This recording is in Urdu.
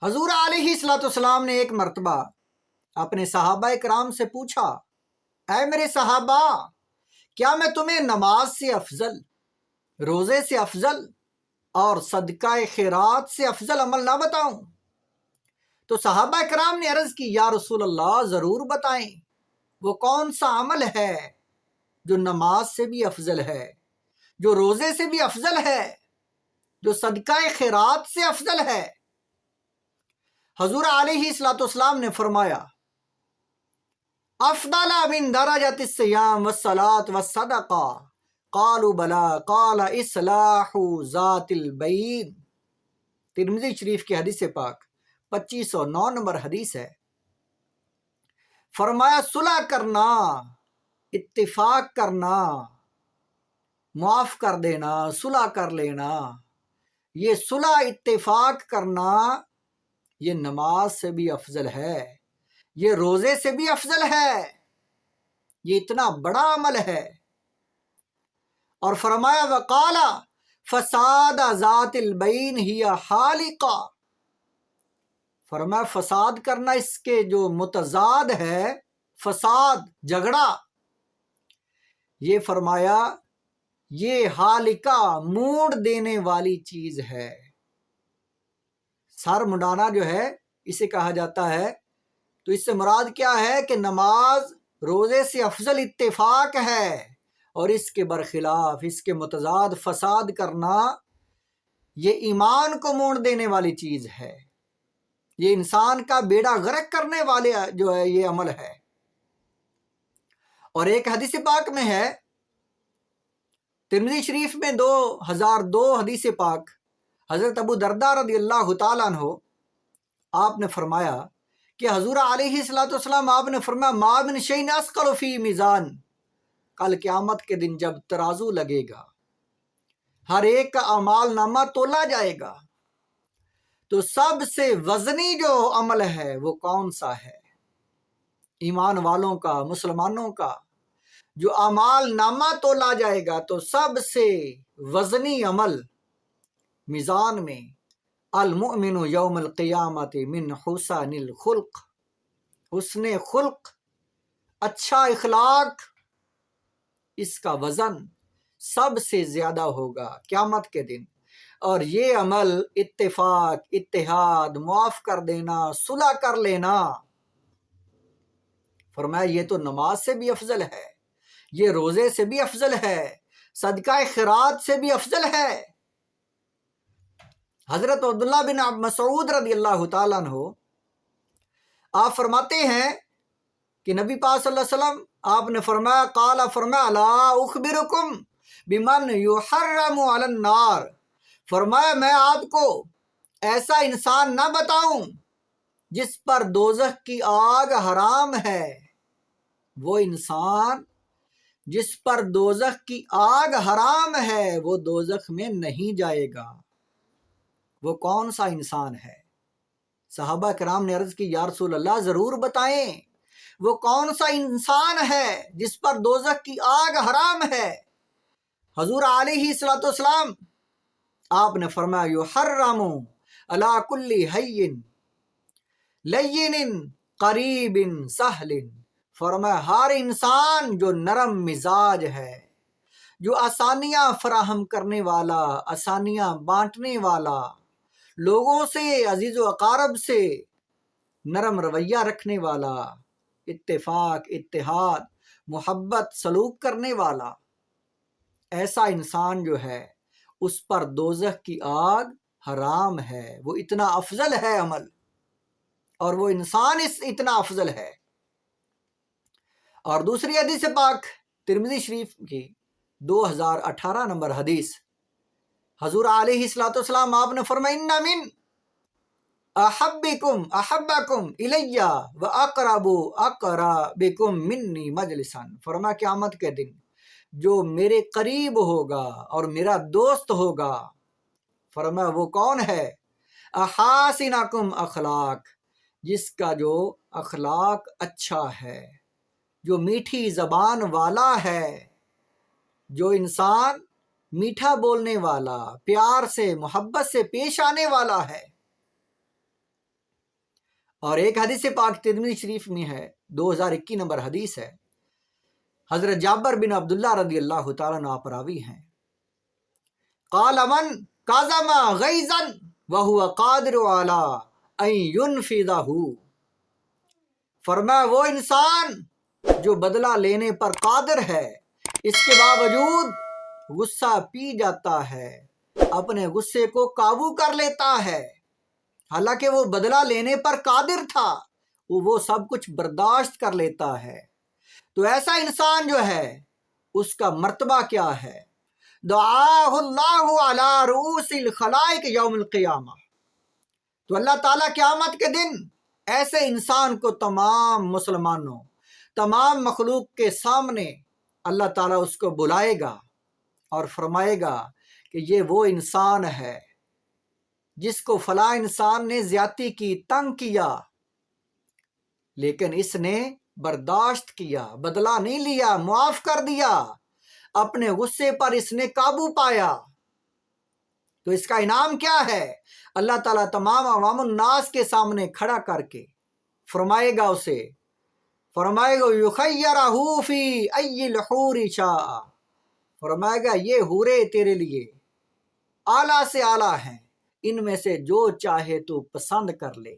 حضور علیہ الصلوۃ والسلام نے ایک مرتبہ اپنے صحابہ کرام سے پوچھا، اے میرے صحابہ، کیا میں تمہیں نماز سے افضل، روزے سے افضل اور صدقہ خیرات سے افضل عمل نہ بتاؤں؟ تو صحابہ کرام نے عرض کی، یا رسول اللہ ضرور بتائیں، وہ کون سا عمل ہے جو نماز سے بھی افضل ہے، جو روزے سے بھی افضل ہے، جو صدقہ خیرات سے افضل ہے؟ حضور علیہ الصلوۃ والسلام نے فرمایا، افضل من درجۃ الصیام والصلاۃ والصدقہ، قالوا بلا قال اصلاح ذات البین۔ ترمذی شریف کی حدیث پاک 2509 نمبر حدیث ہے۔ فرمایا صلح کرنا، اتفاق کرنا، معاف کر دینا، صلح کر لینا، یہ صلح اتفاق کرنا یہ نماز سے بھی افضل ہے، یہ روزے سے بھی افضل ہے، یہ اتنا بڑا عمل ہے۔ اور فرمایا وقال فساد ذات البین ہی حالقہ، فرمایا فساد کرنا اس کے جو متضاد ہے، فساد جھگڑا، یہ فرمایا یہ حالقہ موڑ دینے والی چیز ہے۔ سر مڈانا جو ہے اسے کہا جاتا ہے، تو اس سے مراد کیا ہے کہ نماز روزے سے افضل اتفاق ہے، اور اس کے برخلاف، اس کے متضاد فساد کرنا یہ ایمان کو موڑ دینے والی چیز ہے، یہ انسان کا بیڑا غرق کرنے والے جو ہے یہ عمل ہے۔ اور ایک حدیث پاک میں ہے، ترمذی شریف میں 2002 حدیث پاک، حضرت ابو درداء رضی اللہ تعالیٰ عنہ آپ نے فرمایا کہ حضور علیہ الصلوۃ والسلام آپ نے فرمایا ما من شیء اثقل فی میزان، کل قیامت کے دن جب ترازو لگے گا، ہر ایک کا اعمال نامہ تولا جائے گا، تو سب سے وزنی جو عمل ہے وہ کون سا ہے؟ ایمان والوں کا، مسلمانوں کا جو اعمال نامہ تولا جائے گا تو سب سے وزنی عمل میزان میں، المؤمن یوم القیامت من حسن الخلق، حسن خلق، اچھا اخلاق، اس کا وزن سب سے زیادہ ہوگا قیامت کے دن۔ اور یہ عمل اتفاق، اتحاد، معاف کر دینا، صلح کر لینا، فرمایا یہ تو نماز سے بھی افضل ہے، یہ روزے سے بھی افضل ہے، صدقہ خیرات سے بھی افضل ہے۔ حضرت عبداللہ بن مسعود رضی اللہ تعالیٰ عنہ آپ فرماتے ہیں کہ نبی پاک صلی اللہ علیہ وسلم آپ نے فرمایا، قال فرمایا لا اخبرکم بمن یحرم علی النار، فرمایا میں آپ کو ایسا انسان نہ بتاؤں جس پر دوزخ کی آگ حرام ہے۔ وہ انسان جس پر دوزخ کی آگ حرام ہے وہ دوزخ میں نہیں جائے گا۔ وہ کون سا انسان ہے؟ صحابہ کرام نے عرض کی، یا رسول اللہ ضرور بتائیں، وہ کون سا انسان ہے جس پر دوزخ کی آگ حرام ہے؟ حضور علیہ الصلوۃ والسلام آپ نے فرمایا یحرم علی کل حی لین قریب سہل، فرمایا ہر انسان جو نرم مزاج ہے، جو آسانیاں فراہم کرنے والا، آسانیاں بانٹنے والا، لوگوں سے، عزیز و اقارب سے نرم رویہ رکھنے والا، اتفاق، اتحاد، محبت سلوک کرنے والا، ایسا انسان جو ہے اس پر دوزخ کی آگ حرام ہے۔ وہ اتنا افضل ہے عمل، اور وہ انسان اتنا افضل ہے۔ اور دوسری حدیث پاک ترمذی شریف کی 2018 نمبر حدیث، حضور علیہ الصلوۃ والسلام آپ نے فرمایا ان من احبکم الی واقربکم منی مجلسا، فرمایا قیامت کے دن جو میرے قریب ہوگا اور میرا دوست ہوگا، فرمایا وہ کون ہے؟ احاسنکم اخلاق، جس کا جو اخلاق اچھا ہے، جو میٹھی زبان والا ہے، جو انسان میٹھا بولنے والا، پیار سے، محبت سے پیش آنے والا ہے۔ اور ایک حدیث پاک ترمذی شریف میں ہے، 2021 نمبر حدیث ہے، حضرت جابر بن عبداللہ رضی اللہ تعالیٰ عنہ آپ راوی ہیں، قال من کاظم غیظا وہو قادر علی ان ینفذہ، فرمایا وہ انسان جو بدلہ لینے پر قادر ہے، اس کے باوجود غصہ پی جاتا ہے، اپنے غصے کو قابو کر لیتا ہے، حالانکہ وہ بدلہ لینے پر قادر تھا، وہ سب کچھ برداشت کر لیتا ہے، تو ایسا انسان جو ہے اس کا مرتبہ کیا ہے؟ دعاہ اللہ علی رؤوس الخلائق یوم القیامہ، تو اللہ تعالیٰ قیامت کے دن ایسے انسان کو تمام مسلمانوں، تمام مخلوق کے سامنے اللہ تعالیٰ اس کو بلائے گا اور فرمائے گا کہ یہ وہ انسان ہے جس کو فلاں انسان نے زیادتی کی، تنگ کیا، لیکن اس نے برداشت کیا، بدلہ نہیں لیا، معاف کر دیا، اپنے غصے پر اس نے قابو پایا، تو اس کا انعام کیا ہے؟ اللہ تعالیٰ تمام عوام الناس کے سامنے کھڑا کر کے فرمائے گا اسے، فرمائے گا یخیرہ فی ای الحور شاء، فرمائے گا یہ حورے تیرے لیے اعلیٰ سے اعلیٰ ہیں، ان میں سے جو چاہے تو پسند کر لے۔